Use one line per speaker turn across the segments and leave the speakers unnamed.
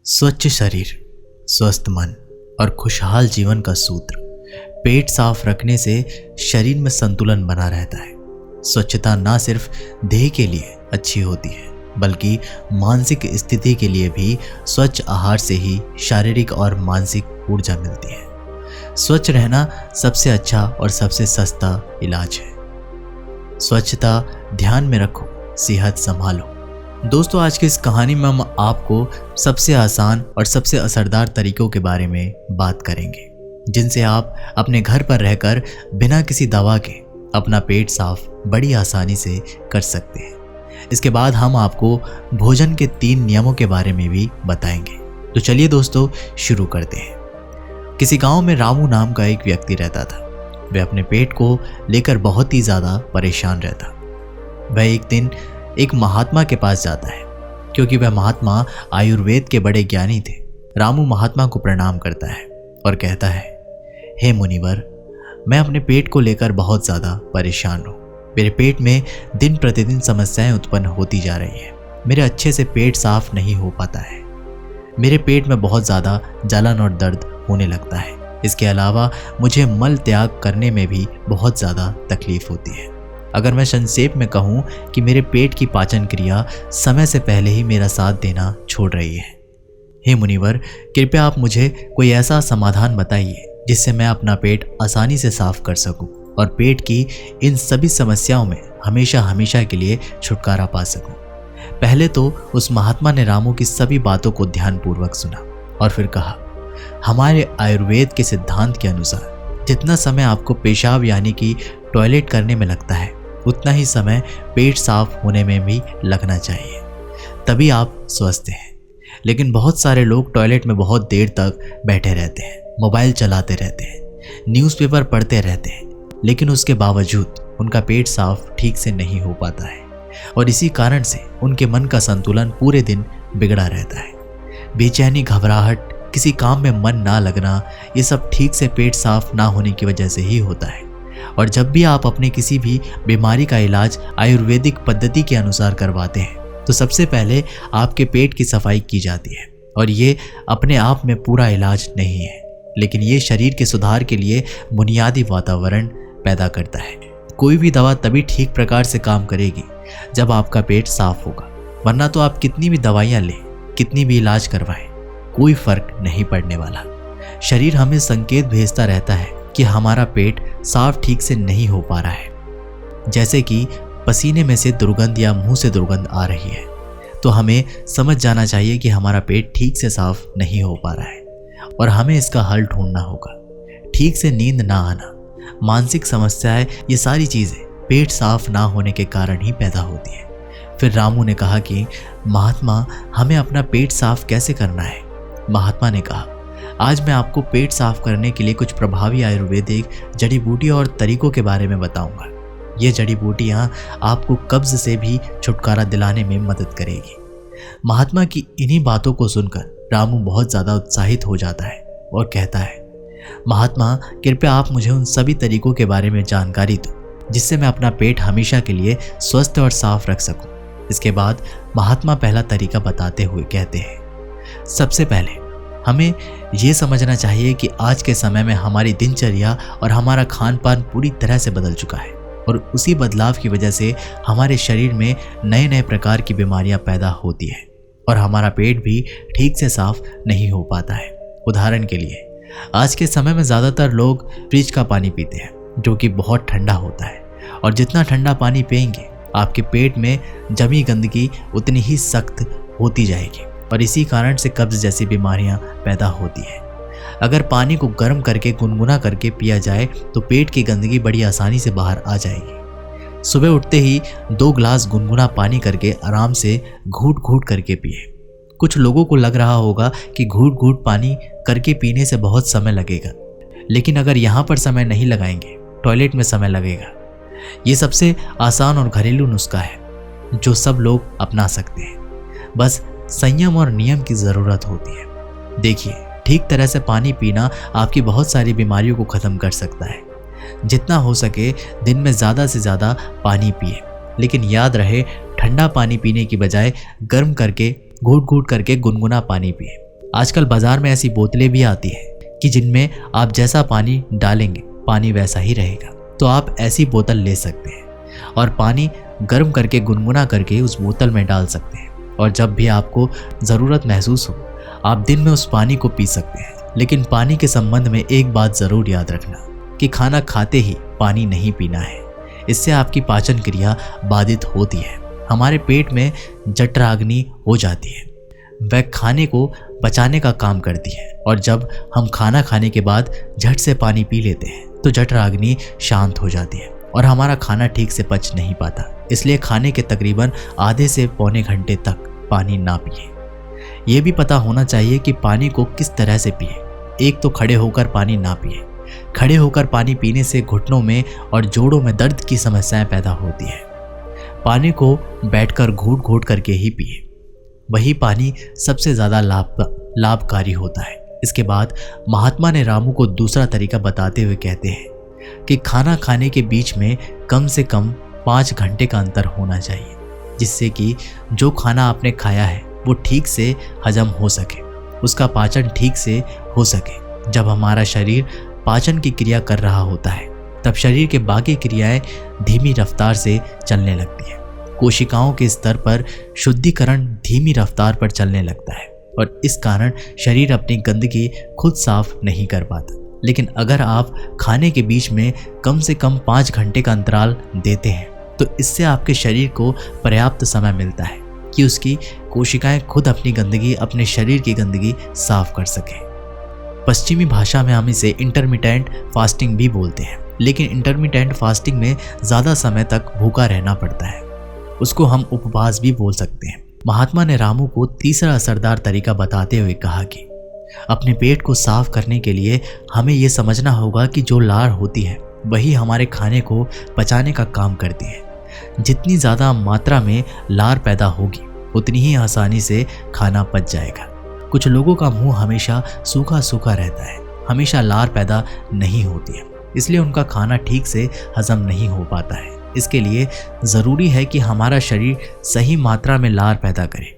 स्वच्छ शरीर, स्वस्थ मन और खुशहाल जीवन का सूत्र। पेट साफ रखने से शरीर में संतुलन बना रहता है। स्वच्छता ना सिर्फ देह के लिए अच्छी होती है बल्कि मानसिक स्थिति के लिए भी। स्वच्छ आहार से ही शारीरिक और मानसिक ऊर्जा मिलती है। स्वच्छ रहना सबसे अच्छा और सबसे सस्ता इलाज है। स्वच्छता ध्यान में रखो, सेहत संभालो। दोस्तों, आज की इस कहानी में हम आपको सबसे आसान और सबसे असरदार तरीकों के बारे में बात करेंगे जिनसे आप अपने घर पर रहकर बिना किसी दवा के अपना पेट साफ बड़ी आसानी से कर सकते हैं। इसके बाद हम आपको भोजन के 3 नियमों के बारे में भी बताएंगे। तो चलिए दोस्तों, शुरू करते हैं। किसी गांव में रामू नाम का एक व्यक्ति रहता था। वह अपने पेट को लेकर बहुत ही ज़्यादा परेशान रहता। वह एक दिन एक महात्मा के पास जाता है। क्योंकि वह महात्मा आयुर्वेद के बड़े ज्ञानी थे, रामू महात्मा को प्रणाम करता है और कहता है, हे मुनिवर, मैं अपने पेट को लेकर बहुत ज़्यादा परेशान हूँ। मेरे पेट में दिन प्रतिदिन समस्याएं उत्पन्न होती जा रही हैं। मेरे अच्छे से पेट साफ नहीं हो पाता है। मेरे पेट में बहुत ज़्यादा जलन और दर्द होने लगता है। इसके अलावा मुझे मल त्याग करने में भी बहुत ज़्यादा तकलीफ होती है। अगर मैं संक्षेप में कहूँ कि मेरे पेट की पाचन क्रिया समय से पहले ही मेरा साथ देना छोड़ रही है। हे मुनिवर, कृपया आप मुझे कोई ऐसा समाधान बताइए जिससे मैं अपना पेट आसानी से साफ कर सकूं और पेट की इन सभी समस्याओं में हमेशा हमेशा के लिए छुटकारा पा सकूं। पहले तो उस महात्मा ने रामू की सभी बातों को ध्यानपूर्वक सुना और फिर कहा, हमारे आयुर्वेद के सिद्धांत के अनुसार जितना समय आपको पेशाब यानी कि टॉयलेट करने में लगता है उतना ही समय पेट साफ होने में भी लगना चाहिए, तभी आप स्वस्थ हैं। लेकिन बहुत सारे लोग टॉयलेट में बहुत देर तक बैठे रहते हैं, मोबाइल चलाते रहते हैं, न्यूज़पेपर पढ़ते रहते हैं, लेकिन उसके बावजूद उनका पेट साफ ठीक से नहीं हो पाता है और इसी कारण से उनके मन का संतुलन पूरे दिन बिगड़ा रहता है। बेचैनी, घबराहट, किसी काम में मन ना लगना, ये सब ठीक से पेट साफ ना होने की वजह से ही होता है। और जब भी आप अपने किसी भी बीमारी का इलाज आयुर्वेदिक पद्धति के अनुसार करवाते हैं तो सबसे पहले आपके पेट की सफाई की जाती है। और ये अपने आप में पूरा इलाज नहीं है, लेकिन ये शरीर के सुधार के लिए बुनियादी वातावरण पैदा करता है। कोई भी दवा तभी ठीक प्रकार से काम करेगी जब आपका पेट साफ होगा, वरना तो आप कितनी भी दवाइयाँ लें, कितनी भी इलाज करवाएं, कोई फर्क नहीं पड़ने वाला। शरीर हमें संकेत भेजता रहता है कि हमारा पेट साफ ठीक से नहीं हो पा रहा है। जैसे कि पसीने में से दुर्गंध या मुंह से दुर्गंध आ रही है, तो हमें समझ जाना चाहिए कि हमारा पेट ठीक से साफ नहीं हो पा रहा है और हमें इसका हल ढूंढना होगा। ठीक से नींद ना आना, मानसिक समस्याएं, ये सारी चीज़ें पेट साफ ना होने के कारण ही पैदा होती है। फिर रामू ने कहा कि महात्मा, हमें अपना पेट साफ कैसे करना है? महात्मा ने कहा, आज मैं आपको पेट साफ करने के लिए कुछ प्रभावी आयुर्वेदिक जड़ी बूटियों और तरीकों के बारे में बताऊंगा। ये जड़ी बूटियां आपको कब्ज से भी छुटकारा दिलाने में मदद करेगी। महात्मा की इन्हीं बातों को सुनकर रामू बहुत ज़्यादा उत्साहित हो जाता है और कहता है, महात्मा, कृपया आप मुझे उन सभी तरीकों के बारे में जानकारी दो जिससे मैं अपना पेट हमेशा के लिए स्वस्थ और साफ रख सकूं। इसके बाद महात्मा पहला तरीका बताते हुए कहते हैं, सबसे पहले हमें ये समझना चाहिए कि आज के समय में हमारी दिनचर्या और हमारा खान पान पूरी तरह से बदल चुका है और उसी बदलाव की वजह से हमारे शरीर में नए नए प्रकार की बीमारियां पैदा होती है और हमारा पेट भी ठीक से साफ नहीं हो पाता है। उदाहरण के लिए, आज के समय में ज़्यादातर लोग फ्रिज का पानी पीते हैं जो कि बहुत ठंडा होता है, और जितना ठंडा पानी पिएंगे आपके पेट में जमी गंदगी उतनी ही सख्त होती जाएगी और इसी कारण से कब्ज जैसी बीमारियां पैदा होती है। अगर पानी को गर्म करके गुनगुना करके पिया जाए तो पेट की गंदगी बड़ी आसानी से बाहर आ जाएगी। सुबह उठते ही 2 गिलास गुनगुना पानी करके आराम से घूट घूट करके पिए। कुछ लोगों को लग रहा होगा कि घूट घूट पानी करके पीने से बहुत समय लगेगा, लेकिन अगर यहाँ पर समय नहीं लगाएंगे, टॉयलेट में समय लगेगा। ये सबसे आसान और घरेलू नुस्खा है जो सब लोग अपना सकते हैं। बस संयम और नियम की ज़रूरत होती है। देखिए, ठीक तरह से पानी पीना आपकी बहुत सारी बीमारियों को ख़त्म कर सकता है। जितना हो सके दिन में ज़्यादा से ज़्यादा पानी पिए, लेकिन याद रहे ठंडा पानी पीने की बजाय गर्म करके घूट घूट करके गुनगुना पानी पिए। आजकल बाजार में ऐसी बोतलें भी आती है कि जिनमें आप जैसा पानी डालेंगे पानी वैसा ही रहेगा। तो आप ऐसी बोतल ले सकते हैं और पानी गर्म करके गुनगुना करके उस बोतल में डाल सकते हैं, और जब भी आपको ज़रूरत महसूस हो आप दिन में उस पानी को पी सकते हैं। लेकिन पानी के संबंध में एक बात ज़रूर याद रखना कि खाना खाते ही पानी नहीं पीना है। इससे आपकी पाचन क्रिया बाधित होती है, हमारे पेट में जठराग्नि हो जाती है, वह खाने को पचाने का काम करती है, और जब हम खाना खाने के बाद झट से पानी पी लेते हैं तो जठराग्नि शांत हो जाती है और हमारा खाना ठीक से पच नहीं पाता। इसलिए खाने के तकरीबन आधे से पौने घंटे तक पानी ना पिए। ये भी पता होना चाहिए कि पानी को किस तरह से पिए। एक तो खड़े होकर पानी ना पिए। खड़े होकर पानी पीने से घुटनों में और जोड़ों में दर्द की समस्याएं पैदा होती है। पानी को बैठकर घूट घूट करके ही पिए, वही पानी सबसे ज़्यादा लाभकारी होता है। इसके बाद महात्मा ने रामू को दूसरा तरीका बताते हुए कहते हैं कि खाना खाने के बीच में कम से कम 5 घंटे का अंतर होना चाहिए, जिससे कि जो खाना आपने खाया है वो ठीक से हजम हो सके, उसका पाचन ठीक से हो सके। जब हमारा शरीर पाचन की क्रिया कर रहा होता है तब शरीर के बाकी क्रियाएं धीमी रफ्तार से चलने लगती है। कोशिकाओं के स्तर पर शुद्धिकरण धीमी रफ्तार पर चलने लगता है और इस कारण शरीर अपनी गंदगी खुद साफ नहीं कर पाता। लेकिन अगर आप खाने के बीच में कम से कम 5 घंटे का अंतराल देते हैं तो इससे आपके शरीर को पर्याप्त समय मिलता है कि उसकी कोशिकाएं खुद अपनी गंदगी, अपने शरीर की गंदगी साफ कर सकें। पश्चिमी भाषा में हम इसे इंटरमिटेंट फास्टिंग भी बोलते हैं, लेकिन इंटरमिटेंट फास्टिंग में ज़्यादा समय तक भूखा रहना पड़ता है, उसको हम उपवास भी बोल सकते हैं। महात्मा ने रामू को तीसरा असरदार तरीका बताते हुए कहा कि अपने पेट को साफ करने के लिए हमें ये समझना होगा कि जो लार होती है वही हमारे खाने को पचाने का काम करती है। जितनी ज़्यादा मात्रा में लार पैदा होगी उतनी ही आसानी से खाना पच जाएगा। कुछ लोगों का मुंह हमेशा सूखा सूखा रहता है, हमेशा लार पैदा नहीं होती है, इसलिए उनका खाना ठीक से हजम नहीं हो पाता है। इसके लिए ज़रूरी है कि हमारा शरीर सही मात्रा में लार पैदा करे।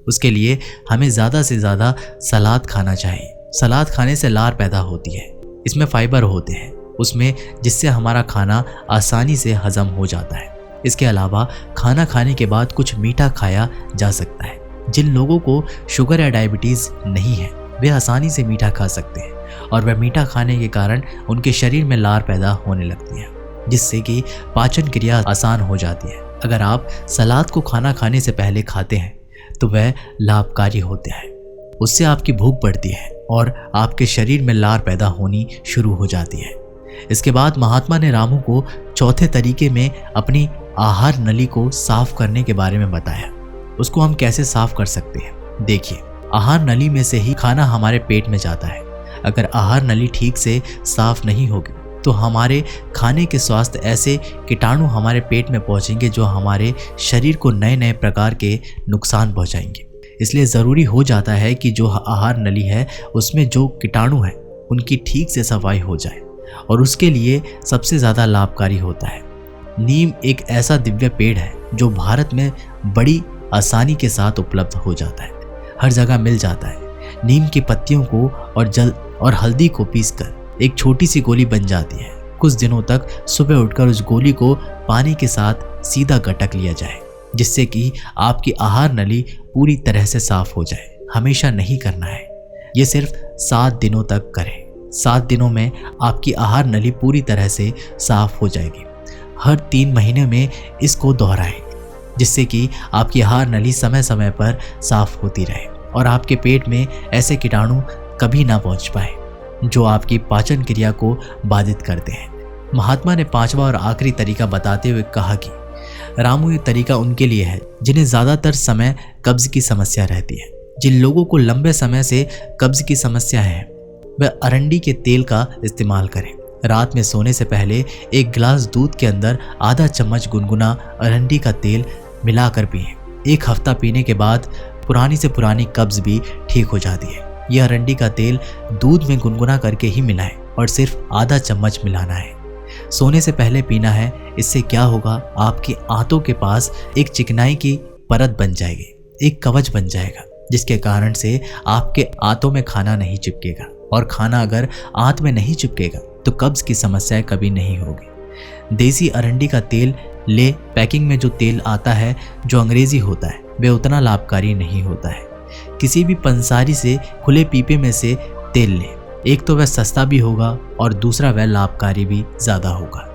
उसके लिए हमें ज़्यादा से ज़्यादा सलाद खाना चाहिए। सलाद खाने से लार पैदा होती है, इसमें फाइबर होते हैं उसमें, जिससे हमारा खाना आसानी से हजम हो जाता है। इसके अलावा खाना खाने के बाद कुछ मीठा खाया जा सकता है। जिन लोगों को शुगर या डायबिटीज़ नहीं है वे आसानी से मीठा खा सकते हैं और वह मीठा खाने के कारण उनके शरीर में लार पैदा होने लगती है, जिससे कि पाचन क्रिया आसान हो जाती है। अगर आप सलाद को खाना खाने से पहले खाते हैं तो वह लाभकारी होते हैं, उससे आपकी भूख बढ़ती है और आपके शरीर में लार पैदा होनी शुरू हो जाती है। इसके बाद महात्मा ने रामू को चौथे तरीके में अपनी आहार नली को साफ करने के बारे में बताया। उसको हम कैसे साफ कर सकते हैं? देखिए, आहार नली में से ही खाना हमारे पेट में जाता है। अगर आहार नली ठीक से साफ नहीं होगी तो हमारे खाने के स्वास्थ्य ऐसे कीटाणु हमारे पेट में पहुंचेंगे जो हमारे शरीर को नए नए प्रकार के नुकसान पहुंचाएंगे। इसलिए ज़रूरी हो जाता है कि जो आहार नली है उसमें जो कीटाणु हैं उनकी ठीक से सफाई हो जाए, और उसके लिए सबसे ज़्यादा लाभकारी होता है नीम। एक ऐसा दिव्य पेड़ है जो भारत में बड़ी आसानी के साथ उपलब्ध हो जाता है, हर जगह मिल जाता है। नीम की पत्तियों को और जल और हल्दी को पीसकर एक छोटी सी गोली बन जाती है। कुछ दिनों तक सुबह उठकर उस गोली को पानी के साथ सीधा गटक लिया जाए, जिससे कि आपकी आहार नली पूरी तरह से साफ हो जाए। हमेशा नहीं करना है, ये सिर्फ 7 दिनों तक करें। 7 दिनों में आपकी आहार नली पूरी तरह से साफ हो जाएगी। हर 3 महीने में इसको दोहराएं, जिससे कि आपकी आहार नली समय समय पर साफ होती रहे और आपके पेट में ऐसे कीटाणु कभी ना पहुंच पाए जो आपकी पाचन क्रिया को बाधित करते हैं। महात्मा ने 5वां और आखिरी तरीका बताते हुए कहा कि रामू, ये तरीका उनके लिए है जिन्हें ज़्यादातर समय कब्ज की समस्या रहती है। जिन लोगों को लंबे समय से कब्ज की समस्या है वह अरंडी के तेल का इस्तेमाल करें। रात में सोने से पहले 1 गिलास दूध के अंदर आधा चम्मच गुनगुना अरंडी का तेल मिलाकर पिएं। 1 हफ्ता पीने के बाद पुरानी से पुरानी कब्ज भी ठीक हो जाती है। यह अरंडी का तेल दूध में गुनगुना करके ही मिलाएं और सिर्फ आधा चम्मच मिलाना है। सोने से पहले पीना है। इससे क्या होगा, आपकी आंतों के पास एक चिकनाई की परत बन जाएगी, एक कवच बन जाएगा जिसके कारण से आपके आंतों में खाना नहीं चिपकेगा, और खाना अगर आंत में नहीं चिपकेगा तो कब्ज की समस्याएं कभी नहीं होगी। देसी अरंडी का तेल ले। पैकिंग में जो तेल आता है जो अंग्रेजी होता है वे उतना लाभकारी नहीं होता है। किसी भी पंसारी से खुले पीपे में से तेल ले। एक तो वह सस्ता भी होगा और दूसरा वह लाभकारी भी ज़्यादा होगा।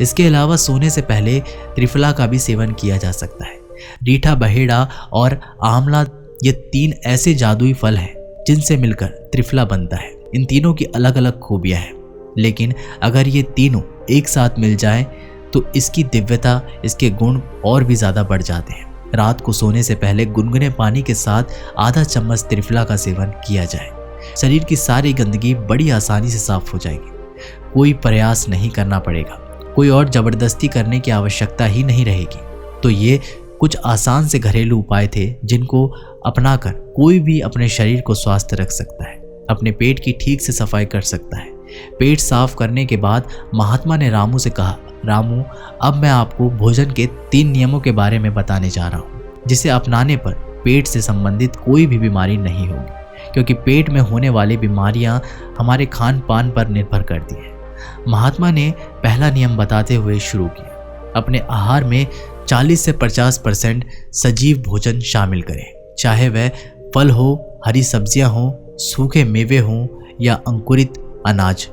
इसके अलावा सोने से पहले त्रिफला का भी सेवन किया जा सकता है। रीठा, बहेड़ा और आंवला ये 3 ऐसे जादुई फल हैं जिनसे मिलकर त्रिफला बनता है। इन तीनों की अलग अलग खूबियां हैं, लेकिन अगर ये तीनों एक साथ मिल जाए तो इसकी दिव्यता, इसके गुण और भी ज़्यादा बढ़ जाते हैं। रात को सोने से पहले गुनगुने पानी के साथ आधा चम्मच त्रिफला का सेवन किया जाए। शरीर की सारी गंदगी बड़ी आसानी से साफ हो जाएगी। कोई प्रयास नहीं करना पड़ेगा, कोई और जबरदस्ती करने की आवश्यकता ही नहीं रहेगी। तो ये कुछ आसान से घरेलू उपाय थे जिनको अपनाकर कोई भी अपने शरीर को स्वस्थ रख सकता है, अपने पेट की ठीक से सफाई कर सकता है। पेट साफ करने के बाद महात्मा ने रामू से कहा, रामू, अब मैं आपको भोजन के 3 नियमों के बारे में बताने जा रहा हूँ, जिसे अपनाने पर पेट से संबंधित कोई भी बीमारी नहीं होगी, क्योंकि पेट में होने वाली बीमारियाँ हमारे खान पान पर निर्भर करती हैं। महात्मा ने पहला नियम बताते हुए शुरू किया, अपने आहार में 40 से 50% सजीव भोजन शामिल करें, चाहे वह फल हो, हरी सब्जियां हो, सूखे मेवे हों या अंकुरित अनाज।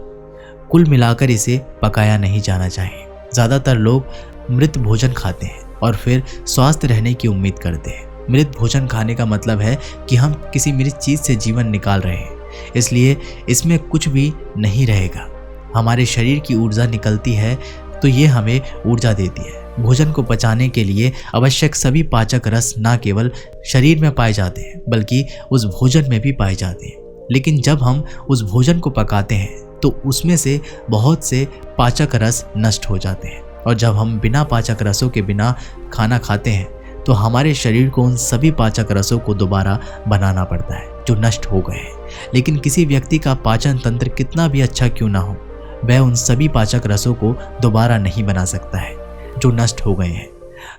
कुल मिलाकर इसे पकाया नहीं जाना चाहिए। ज़्यादातर लोग मृत भोजन खाते हैं और फिर स्वस्थ रहने की उम्मीद करते हैं। मृत भोजन खाने का मतलब है कि हम किसी मृत चीज़ से जीवन निकाल रहे हैं, इसलिए इसमें कुछ भी नहीं रहेगा। हमारे शरीर की ऊर्जा निकलती है तो ये हमें ऊर्जा देती है। भोजन को पचाने के लिए आवश्यक सभी पाचक रस न केवल शरीर में पाए जाते हैं बल्कि उस भोजन में भी पाए जाते हैं। लेकिन जब हम उस भोजन को पकाते हैं तो उसमें से बहुत से पाचक रस नष्ट हो जाते हैं, और जब हम बिना पाचक रसों के बिना खाना खाते हैं तो हमारे शरीर को उन सभी पाचक रसों को दोबारा बनाना पड़ता है जो नष्ट हो गए हैं। लेकिन किसी व्यक्ति का पाचन तंत्र कितना भी अच्छा क्यों ना हो, वह उन सभी पाचक रसों को दोबारा नहीं बना सकता है जो नष्ट हो गए हैं।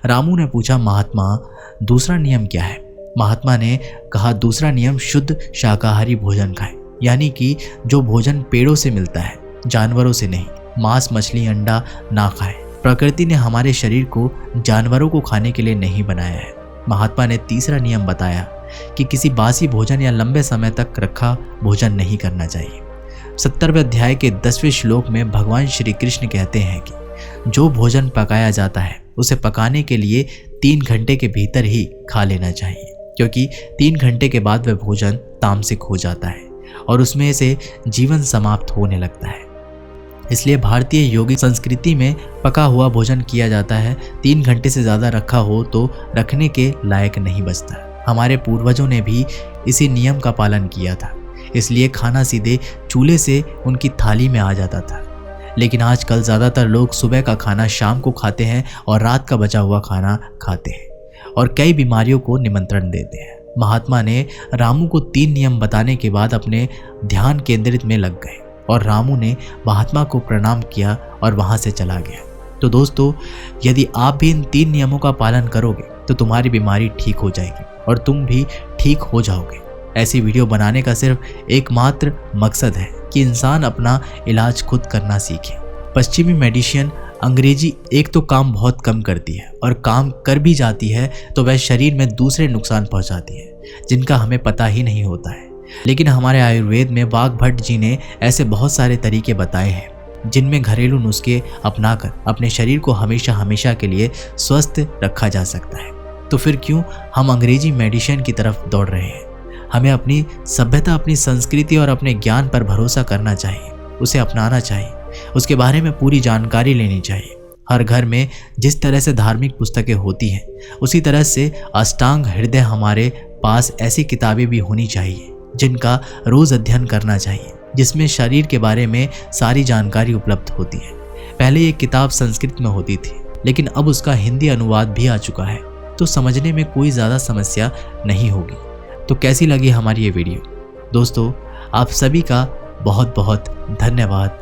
रामू ने पूछा, महात्मा, दूसरा नियम क्या है? महात्मा ने कहा, दूसरा नियम शुद्ध शाकाहारी भोजन खाएं, यानी कि जो भोजन पेड़ों से मिलता है, जानवरों से नहीं। मांस, मछली, अंडा ना खाएं। प्रकृति ने हमारे शरीर को जानवरों को खाने के लिए नहीं बनाया है। महात्मा ने तीसरा नियम बताया कि किसी बासी भोजन या लंबे समय तक रखा भोजन नहीं करना चाहिए। 70वें अध्याय के 10वें श्लोक में भगवान श्री कृष्ण कहते हैं कि जो भोजन पकाया जाता है उसे पकाने के लिए 3 घंटे के भीतर ही खा लेना चाहिए, क्योंकि 3 घंटे के बाद वह भोजन तामसिक हो जाता है और उसमें से जीवन समाप्त होने लगता है। इसलिए भारतीय योगिक संस्कृति में पका हुआ भोजन किया जाता है। 3 घंटे से ज़्यादा रखा हो तो रखने के लायक नहीं बचता। हमारे पूर्वजों ने भी इसी नियम का पालन किया था, इसलिए खाना सीधे चूल्हे से उनकी थाली में आ जाता था। लेकिन आजकल ज़्यादातर लोग सुबह का खाना शाम को खाते हैं और रात का बचा हुआ खाना खाते हैं और कई बीमारियों को निमंत्रण देते हैं। महात्मा ने रामू को 3 नियम बताने के बाद अपने ध्यान केंद्रित में लग गए और रामू ने महात्मा को प्रणाम किया और वहाँ से चला गया। तो दोस्तों, यदि आप भी इन 3 नियमों का पालन करोगे तो तुम्हारी बीमारी ठीक हो जाएगी और तुम भी ठीक हो जाओगे। ऐसी वीडियो बनाने का सिर्फ एकमात्र मकसद है कि इंसान अपना इलाज खुद करना सीखे। पश्चिमी मेडिसिन अंग्रेजी एक तो काम बहुत कम करती है और काम कर भी जाती है तो वह शरीर में दूसरे नुकसान पहुंचाती है जिनका हमें पता ही नहीं होता है। लेकिन हमारे आयुर्वेद में वाघभट्ट जी ने ऐसे बहुत सारे तरीके बताए हैं जिनमें घरेलू नुस्खे अपनाकर अपने शरीर को हमेशा हमेशा के लिए स्वस्थ रखा जा सकता है। तो फिर क्यों हम अंग्रेजी मेडिसिन की तरफ दौड़ रहे हैं? हमें अपनी सभ्यता, अपनी संस्कृति और अपने ज्ञान पर भरोसा करना चाहिए, उसे अपनाना चाहिए, उसके बारे में पूरी जानकारी लेनी चाहिए। हर घर में जिस तरह से धार्मिक पुस्तकें होती हैं उसी तरह से अष्टांग हृदय हमारे पास ऐसी किताबें भी होनी चाहिए जिनका रोज अध्ययन करना चाहिए, जिसमें शरीर के बारे में सारी जानकारी उपलब्ध होती है। पहले ये किताब संस्कृत में होती थी, लेकिन अब उसका हिंदी अनुवाद भी आ चुका है, तो समझने में कोई ज़्यादा समस्या नहीं होगी। तो कैसी लगी हमारी ये वीडियो? दोस्तों, आप सभी का बहुत बहुत धन्यवाद।